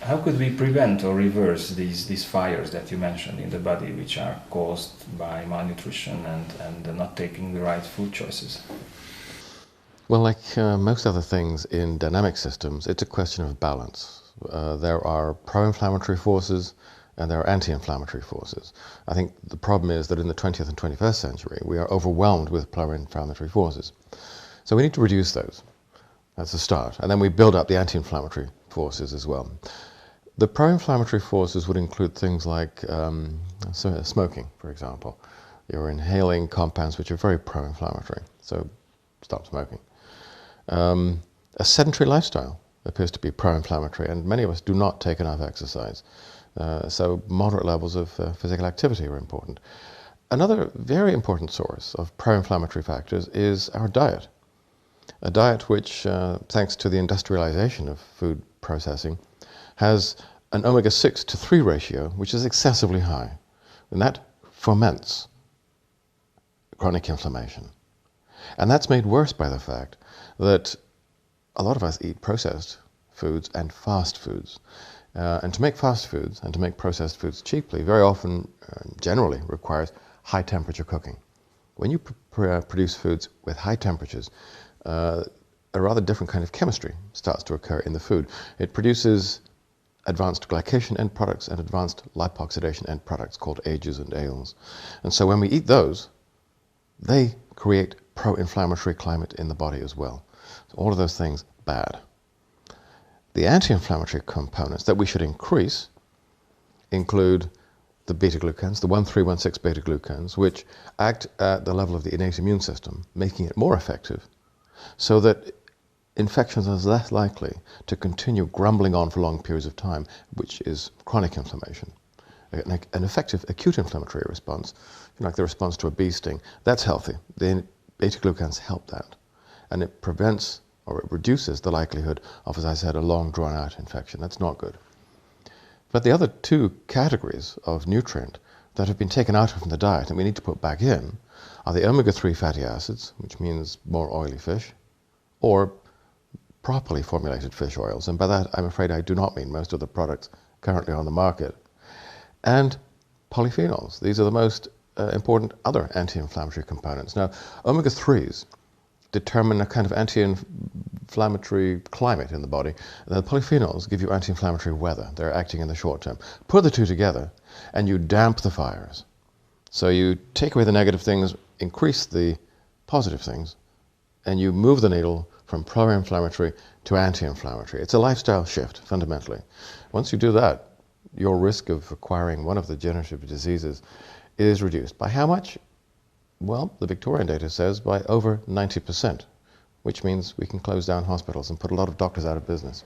How could we prevent or reverse these fires that you mentioned in the body, which are caused by malnutrition and not taking the right food choices? Well, like most other things in dynamic systems, it's a question of balance. There are pro-inflammatory forces and there are anti-inflammatory forces. I think the problem is that in the 20th and 21st century, we are overwhelmed with pro-inflammatory forces. So we need to reduce those. That's a start. And then we build up the anti-inflammatory forces as well. The pro-inflammatory forces would include things like smoking, for example. You're inhaling compounds which are very pro-inflammatory, so stop smoking. A sedentary lifestyle appears to be pro-inflammatory, and many of us do not take enough exercise. So moderate levels of physical activity are important. Another very important source of pro-inflammatory factors is our diet. A diet which, thanks to the industrialization of food processing, has an omega-6 to 3 ratio, which is excessively high. And that foments chronic inflammation. And that's made worse by the fact that a lot of us eat processed foods and fast foods. And to make fast foods and to make processed foods cheaply very often, generally, requires high temperature cooking. When you produce foods with high temperatures, a rather different kind of chemistry starts to occur in the food. It produces advanced glycation end products and advanced lipoxidation end products called AGEs and ALEs. And so when we eat those, they create pro-inflammatory climate in the body as well. So all of those things, bad. The anti-inflammatory components that we should increase include the beta-glucans, the 1,3,1,6 beta-glucans, which act at the level of the innate immune system, making it more effective, so that infections are less likely to continue grumbling on for long periods of time, which is chronic inflammation. An effective acute inflammatory response, like the response to a bee sting, that's healthy. The beta-glucans help that. And it prevents or it reduces the likelihood of, as I said, a long drawn-out infection. That's not good. But the other two categories of nutrient that have been taken out from the diet and we need to put back in are the omega-3 fatty acids, which means more oily fish, or properly formulated fish oils. And by that, I'm afraid I do not mean most of the products currently on the market. And polyphenols. These are the most important other anti-inflammatory components. Now, omega-3s determine a kind of anti-inflammatory climate in the body. The polyphenols give you anti-inflammatory weather. They're acting in the short term. Put the two together and you damp the fires. So you take away the negative things, increase the positive things, and you move the needle from pro-inflammatory to anti-inflammatory. It's a lifestyle shift, fundamentally. Once you do that, your risk of acquiring one of the degenerative diseases is reduced. By how much? Well, the Victorian data says by over 90%, which means we can close down hospitals and put a lot of doctors out of business.